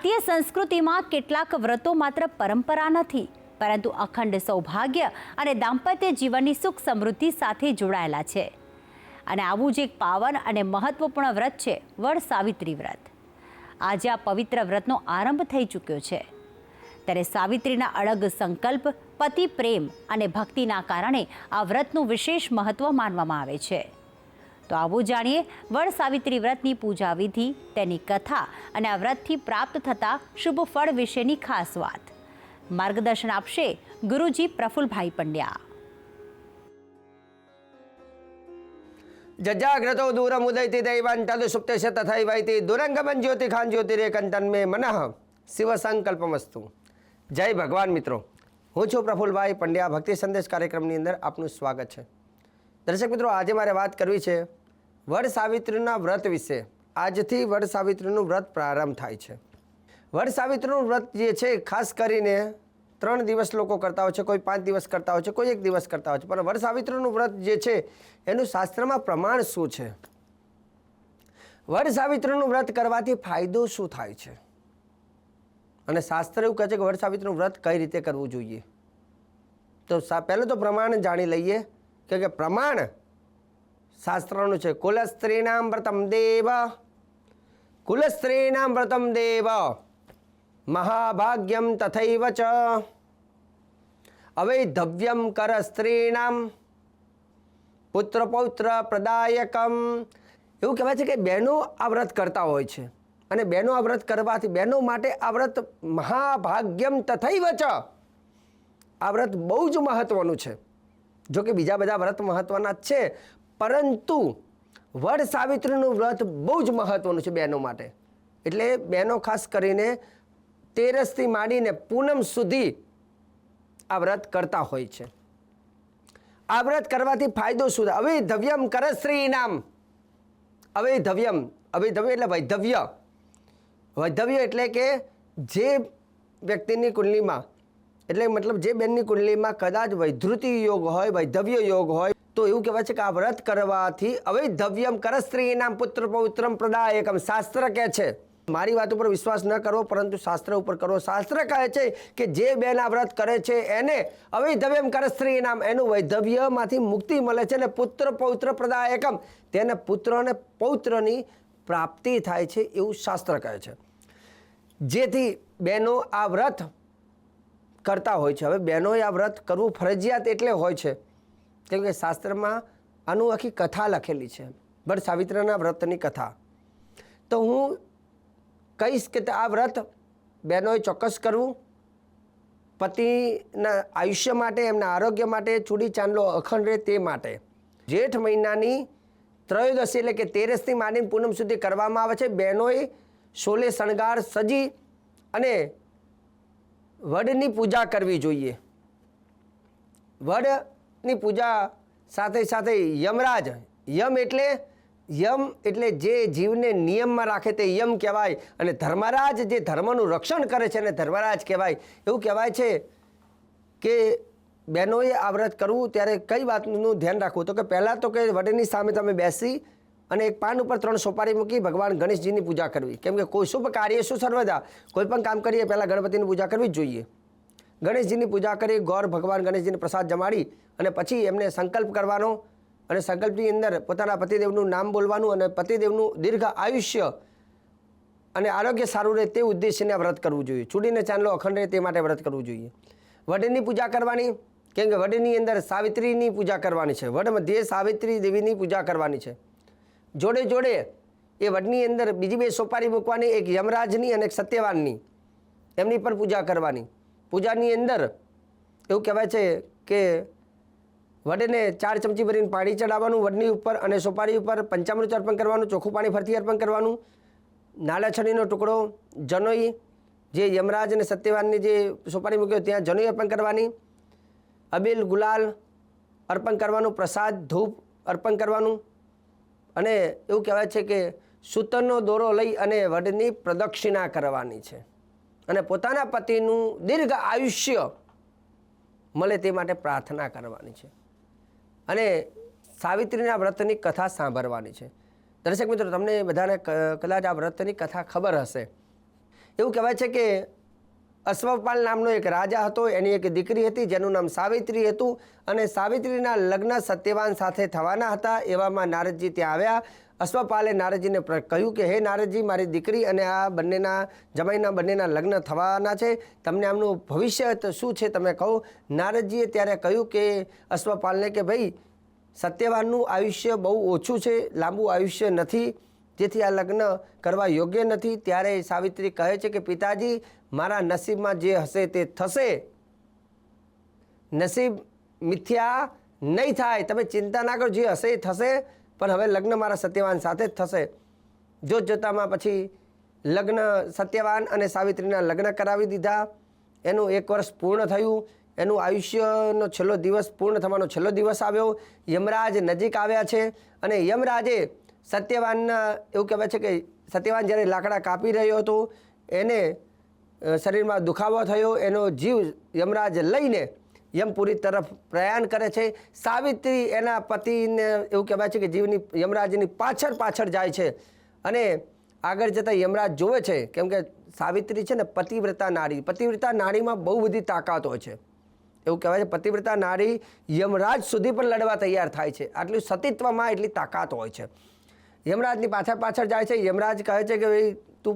ભારતીય સંસ્કૃતિમાં કેટલાક વ્રતો માત્ર પરંપરા નથી, પરંતુ અખંડ સૌભાગ્ય અને દાંપત્ય જીવનની સુખ સમૃદ્ધિ સાથે જોડાયેલા છે. અને આવું જ એક પાવન અને મહત્વપૂર્ણ વ્રત છે વડ સાવિત્રી વ્રત. આજે આ પવિત્ર વ્રતનો આરંભ થઈ ચૂક્યો છે. ત્યારે સાવિત્રીના અડગ સંકલ્પ, પતિ પ્રેમ અને ભક્તિના કારણે આ વ્રતનું વિશેષ મહત્વ માનવામાં આવે છે. તો આવું જાણીએ વડ સાવિત્રી વ્રતની પૂજા વિધિ, તેની કથા અને આ વ્રતથી પ્રાપ્ત થતા શુભ ફળ વિશેની ખાસ વાત. માર્ગદર્શન આપશે ગુરુજી પ્રફુલભાઈ પંડ્યા. જજાગ્રતો દૂરમુદયતિ દૈવાન તદ સુપ્તેશ તથૈવૈતિ દુરંગમન જ્યોતિખાન જ્યોતિરેકંતન મે મનઃ શિવ સંકલ્પમસ્તુ. જય ભગવાન મિત્રો, હું છું પ્રફુલભાઈ પંડ્યા. ભક્તિ સંદેશ કાર્યક્રમની અંદર આપનું સ્વાગત છે. દર્શક મિત્રો, આજે મારે વાત કરવી છે વડ સાવિત્રીના વ્રત વિશે. આજથી વડ સાવિત્રીનું વ્રત પ્રારંભ થાય છે. વડ સાવિત્રીનું વ્રત જે છે ખાસ કરીને 3 દિવસ લોકો કરતા હોય છે, કોઈ 5 દિવસ કરતા હોય છે, કોઈ 1 દિવસ કરતા હોય છે. પણ વડ સાવિત્રીનું વ્રત જે છે એનું શાસ્ત્રમાં પ્રમાણ શું છે? વડ સાવિત્રીનું વ્રત કરવાથી ફાયદો શું થાય છે? અને શાસ્ત્ર એવું કહે છે કે વડ સાવિત્રીનું વ્રત કઈ રીતે કરવું જોઈએ. તો પહેલું તો પ્રમાણ જાણી લઈએ કે પ્રમાણ શાસ્ત્રનું છે. કુલસ્ત્રીનામ વ્રતમ દેવ, કુલસ્ત્રીનામ વ્રતમ દેવ મહાભાગ્યમ તથૈવ ચ અવૈધવ્યમ કર સ્ત્રીણામ પુત્ર પૌત્ર પ્રદાયકમ. એવું કહેવાય છે કે બહેનો આ વ્રત કરતા હોય છે, અને બહેનો આ વ્રત કરવાથી બહેનો માટે આ વ્રત મહાભાગ્યમ તથૈવ ચ, આ વ્રત બહુ જ મહત્વનું છે. જો કે બીજા બધા વ્રત મહત્વના જ છે, પરંતુ વડ સાવિત્રીનું વ્રત બહુ જ મહત્વનું છે બહેનો માટે. એટલે બહેનો ખાસ કરીને 13થી માંડીને પૂનમ સુધી આ વ્રત કરતા હોય છે. આ વ્રત કરવાથી ફાયદો શું થાય? અવૈધવ્યમ કરસ્ત્રીનામ. અવૈધવ્યમ, અવૈધવ્ય એટલે વૈધવ્ય. વૈધવ્ય એટલે કે જે વ્યક્તિની કુંડલીમાં, એટલે મતલબ જે બેનની કુંડલીમાં કદાચ વૈધૃતિ યોગ હોય, વૈધવ્ય યોગ હોય, તો એવું કહેવાય છે કે આ વ્રત કરવાથી અવૈધવ્યમ કરસ્ત્રીનામ પુત્ર પૌત્રમ પ્રદાયકમ. શાસ્ત્ર કહે છે, મારી વાત ઉપર વિશ્વાસ ન કરવો, પરંતુ શાસ્ત્ર ઉપર કરવો. શાસ્ત્ર કહે છે કે જે બેન આ વ્રત કરે છે એને અવૈધવ્યમ કરસ્ત્રીનામ, એનું વૈધવ્યમાંથી મુક્તિ મળે છે, અને પુત્ર પૌત્ર પ્રદાયકમ, તેને પુત્ર અને પૌત્રની પ્રાપ્તિ થાય છે, એવું શાસ્ત્ર કહે છે. જેથી બહેનો આ વ્રત કરતા હોય છે. હવે બહેનોએ આ વ્રત કરવું ફરજિયાત એટલે હોય છે કેમ કે શાસ્ત્રમાં આનું આખી કથા લખેલી છે, વડ સાવિત્રીના વ્રતની કથા. તો હું કહીશ કે આ વ્રત બહેનોએ ચોક્કસ કરવું. પતિના આયુષ્ય માટે, એમના આરોગ્ય માટે, ચૂડી ચાંદલો અખંડ રહે તે માટે. જેઠ મહિનાની ત્રયોદશી એટલે કે 13થી માંડીને પૂનમ સુધી કરવામાં આવે છે. બહેનોએ સોલે શણગાર સજી અને વડની પૂજા કરવી જોઈએ. વડની પૂજા સાથે સાથે યમરાજ, યમ એટલે જે જીવને નિયમમાં રાખે તે યમ કહેવાય, અને ધર્મરાજ જે ધર્મનું રક્ષણ કરે છે એને ધર્મરાજ કહેવાય. એવું કહેવાય છે કે બહેનોએ આ વ્રત કરવું ત્યારે કઈ વાતનું ધ્યાન રાખવું? તો કે પહેલાં તો કે વડની સામે તમે બેસી અને એક પાન ઉપર 3 સોપારી મૂકી ભગવાન ગણેશજીની પૂજા કરવી. કેમ કે કોઈ શુભ કાર્ય શું સર્વદા કોઈ પણ કામ કરીએ પહેલાં ગણપતિની પૂજા કરવી જ જોઈએ. ગણેશજીની પૂજા કરી ગોર ભગવાન ગણેશજીને પ્રસાદ જમાડી અને પછી એમને સંકલ્પ કરવાનો, અને સંકલ્પની અંદર પોતાના પતિદેવનું નામ બોલવાનું, અને પતિદેવનું દીર્ઘ આયુષ્ય અને આરોગ્ય સારું રહે તે ઉદ્દેશ્યને વ્રત કરવું જોઈએ. ચૂડીને ચાંદલો અખંડ રહે તે માટે વ્રત કરવું જોઈએ. વડની પૂજા કરવાની, કેમ કે વડની અંદર સાવિત્રીની પૂજા કરવાની છે. વડ મધ્યે સાવિત્રી દેવીની પૂજા કરવાની છે. જોડે જોડે એ વડની અંદર બીજી 2 સોપારી મૂકવાની, એક યમરાજની અને એક સત્યવાનની, એમની પણ પૂજા કરવાની. પૂજાની અંદર એવું કહેવાય છે કે વડને 4 ચમચી ભરીને પાણી ચડાવવાનું વડની ઉપર, અને સોપારી ઉપર પંચામૃત અર્પણ કરવાનું, ચોખ્ખું પાણી ફરતી અર્પણ કરવાનું, નાળા છડીનો ટુકડો, જનોઈ, જે યમરાજ અને સત્યવાનની જે સોપારી મૂક્યો ત્યાં જનોઈ અર્પણ કરવાની, અબીલ ગુલાલ અર્પણ કરવાનું, પ્રસાદ ધૂપ અર્પણ કરવાનું, અને એવું કહેવાય છે કે સૂતરનો દોરો લઈ અને વડની પ્રદક્ષિણા કરવાની છે, અને પોતાના પતિનું દીર્ઘ આયુષ્ય મળે તે માટે પ્રાર્થના કરવાની છે, અને સાવિત્રીના વ્રતની કથા સાંભળવાની છે. દર્શક મિત્રો, તમને બધાને કદાચ આ વ્રતની કથા ખબર હશે. એવું કહેવાય છે કે અશ્વપાલ નામનો એક રાજા હતો, એની એક દીકરી હતી જેનું નામ સાવિત્રી હતું, અને સાવિત્રીના લગ્ન સત્યવાન સાથે થવાના હતા. એવામાં નારદજી ત્યાં આવ્યા. અશ્વપાલે નારદજીને કહ્યું કે હે નારદજી, મારી દીકરી અને આ બંનેના જમાઈના બંનેના લગ્ન થવાના છે, તમને આમનું ભવિષ્ય શું છે તમે કહો. નારદજીએ ત્યારે કહ્યું કે અશ્વપાલને કે ભાઈ સત્યવાનનું આયુષ્ય બહુ ઓછું છે, લાંબુ આયુષ્ય નથી, જેથી આ લગ્ન કરવા યોગ્ય નથી. ત્યારે સાવિત્રી કહે છે કે પિતાજી, મારા નસીબમાં જે હશે તે થશે, નસીબ મિથ્યા નહીં થાય, તમે ચિંતા ના કરો, જે હશે એ થશે, પણ હવે લગ્ન મારા સત્યવાન સાથે જ થશે. જોતામાં પછી લગ્ન સત્યવાન અને સાવિત્રીના લગ્ન કરાવી દીધા. એનું 1 વર્ષ પૂર્ણ થયું. એનું આયુષ્યનો છેલ્લો દિવસ પૂર્ણ થવાનો છેલ્લો દિવસ આવ્યો. યમરાજ નજીક આવ્યા છે અને યમરાજે સત્યવાનના એવું કહેવાય છે કે સત્યવાન જ્યારે લાકડા કાપી રહ્યો હતો, એને શરીરમાં દુખાવો થયો. એનો જીવ યમરાજ લઈને યમપુરી તરફ પ્રયાણ કરે છે. સાવિત્રી એના પતિને એવું કહેવાય છે કે જીવની યમરાજની પાછળ પાછળ જાય છે અને આગળ જતાં યમરાજ જોવે છે, કેમ કે સાવિત્રી છે ને પતિવ્રતા નારી. પતિવ્રતા નારીમાં બહુ બધી તાકાત હોય છે. એવું કહેવાય છે પતિવ્રતા નારી યમરાજ સુધી પણ લડવા તૈયાર થાય છે. આટલું સતીત્વમાં એટલી તાકાત હોય છે. યમરાજની પાછળ પાછળ જાય છે. યમરાજ કહે છે કે ભાઈ તું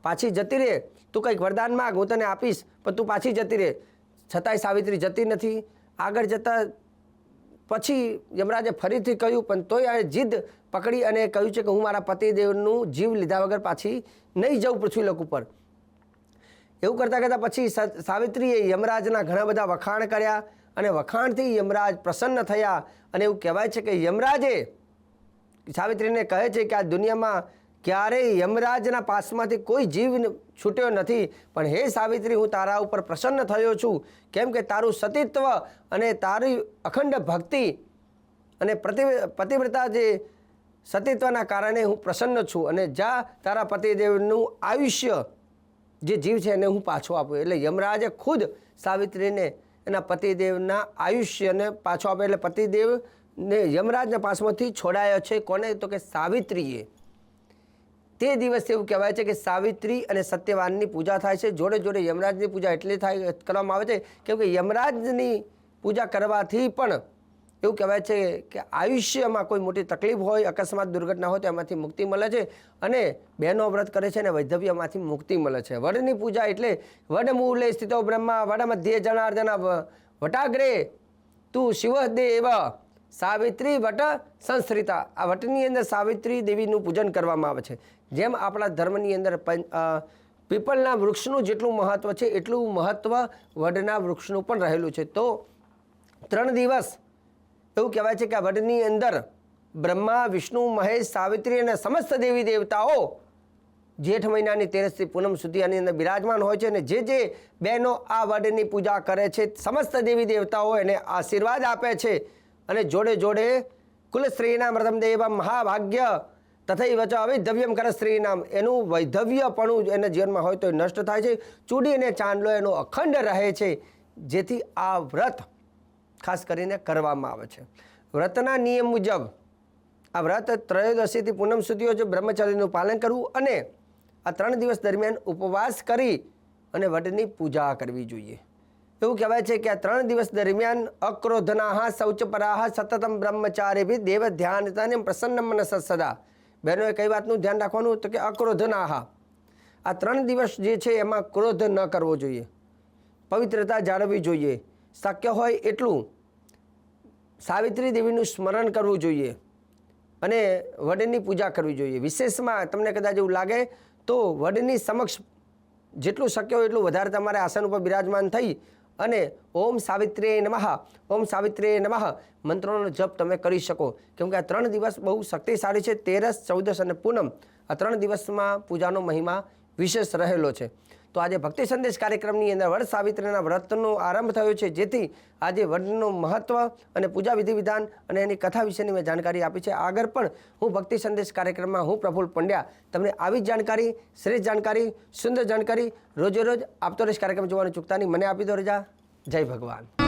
પાછી જતી રહે, તું કંઈક વરદાન માગ, હું તને આપીશ, પણ તું પાછી જતી રહે. છતાંય સાવિત્રી જતી નથી. આગળ જતાં પછી યમરાજે ફરીથી કહ્યું, પણ તોય આ જીદ પકડી અને કહ્યું છે કે હું મારા પતિદેવનું જીવ લીધા વગર પાછી નહીં જાઉં પૃથ્વીલોક ઉપર. એવું કરતાં કરતાં પછી સાવિત્રીએ યમરાજના ઘણા બધા વખાણ કર્યા અને વખાણથી યમરાજ પ્રસન્ન થયા. અને એવું કહેવાય છે કે યમરાજે સાવિત્રીને કહે છે કે આ દુનિયામાં ક્યારેય યમરાજના પાસમાંથી કોઈ જીવ છૂટ્યો નથી, પણ હે સાવિત્રી, હું તારા ઉપર પ્રસન્ન થયો છું, કેમ કે તારું સતીત્વ અને તારી અખંડ ભક્તિ અને પતિવ્રતા જે સતીત્વના કારણે હું પ્રસન્ન છું, અને જ્યાં તારા પતિદેવનું આયુષ્ય જે જીવ છે એને હું પાછો આપું. એટલે યમરાજે ખુદ સાવિત્રીને એના પતિદેવના આયુષ્યને પાછો આપ્યો. એટલે પતિદેવને યમરાજના પાસમાંથી છોડાયો છે. કોને? તો કે સાવિત્રીએ. તે દિવસે એવું કહેવાય છે કે સાવિત્રી અને સત્યવાનની પૂજા થાય છે. જોડે જોડે યમરાજની પૂજા એટલે કરવામાં આવે છે કેમ કે યમરાજની પૂજા કરવાથી પણ એવું કહેવાય છે કે આયુષ્યમાં કોઈ મોટી તકલીફ હોય, અકસ્માત દુર્ઘટના હોય તો એમાંથી મુક્તિ મળે છે. અને બહેનો વ્રત કરે છે અને વૈધવ્યમાંથી મુક્તિ મળે છે. વડની પૂજા એટલે વડમૂલે સ્થિતો બ્રહ્મા વડ મધ્યે જનાર્દન વટાગ્રે તું શિવ દેવ સાવિત્રી વટ સંસ્કૃતા. આ વટની અંદર સાવિત્રી દેવીનું પૂજન કરવામાં આવે છે. જેમ આપણા ધર્મની અંદર પીપળના વૃક્ષનું જેટલું મહત્ત્વ છે એટલું મહત્ત્વ વડના વૃક્ષનું પણ રહેલું છે. તો 3 દિવસ એવું કહેવાય છે કે આ વડની અંદર બ્રહ્મા, વિષ્ણુ, મહેશ, સાવિત્રી અને સમસ્ત દેવી દેવતાઓ જેઠ મહિનાની 13થી પૂનમ સુધી આની અંદર બિરાજમાન હોય છે. અને જે બહેનો આ વડની પૂજા કરે છે, સમસ્ત દેવી દેવતાઓ એને આશીર્વાદ આપે છે. અને જોડે જોડે કુલ સ્ત્રીનામ રથમ દેવ મહાભાગ્ય તથૈવ ચ અવૈધવ્યમ કર સ્ત્રીનામ, એનું વૈધવ્યપણું એના જીવનમાં હોય તો નષ્ટ થાય છે. ચૂડી અને ચાંદલો એનો અખંડ રહે છે. જેથી આ વ્રત ખાસ કરીને કરવામાં આવે છે. વ્રતના નિયમ મુજબ આ વ્રત ત્રયોદશીથી પૂનમ સુધી હોય છે. બ્રહ્મચર્યનું પાલન કરવું અને આ 3 દિવસ દરમિયાન ઉપવાસ કરી અને વડની પૂજા કરવી જોઈએ. એવું કહેવાય છે કે આ 3 દિવસ દરમિયાન અક્રોધનાહ શૌચપરાહ સતતમ બ્રહ્મચારીભિ દેવ ધ્યાન પ્રસન્ન મનસ સદા. બહેનોએ કઈ વાતનું ધ્યાન રાખવાનું? તો કે અક્રોધનાહ. આ 3 દિવસ જે છે એમાં ક્રોધ ન કરવો જોઈએ, પવિત્રતા જાળવવી જોઈએ, શક્ય હોય એટલું સાવિત્રી દેવીનું સ્મરણ કરવું જોઈએ અને વડની પૂજા કરવી જોઈએ. વિશેષમાં તમને કદાચ એવું લાગે તો વડની સમક્ષ જેટલું શક્ય હોય એટલું વધારે તમારે આસન ઉપર બિરાજમાન થઈ અને ઓમ સાવિત્રીય નમઃ, ઓમ સાવિત્રીય નમઃ મંત્રોનો જપ તમે કરી શકો. કેમ કે આ 3 દિવસ બહુ શક્તિશાળી છે. 13, 14 અને પૂનમ આ 3 દિવસમાં પૂજાનો મહિમા વિશેષ રહેલો છે. તો આજે ભક્તિ સંદેશ કાર્યક્રમની અંદર વડ સાવિત્રીના વ્રતનો આરંભ થયો છે, જેથી આજે વડનું મહત્ત્વ અને પૂજા વિધિ વિધાન અને એની કથા વિશેની મેં જાણકારી આપી છે. આગળ પણ હું ભક્તિ સંદેશ કાર્યક્રમમાં હું પ્રફુલ્લ પંડ્યા તમને આવી જ જાણકારી, શ્રેષ્ઠ જાણકારી, સુંદર જાણકારી રોજે રોજ આપતો રહીશ. કાર્યક્રમ જોવાનું ચૂકતા નહીં. મને આપી દો રજા. જય ભગવાન.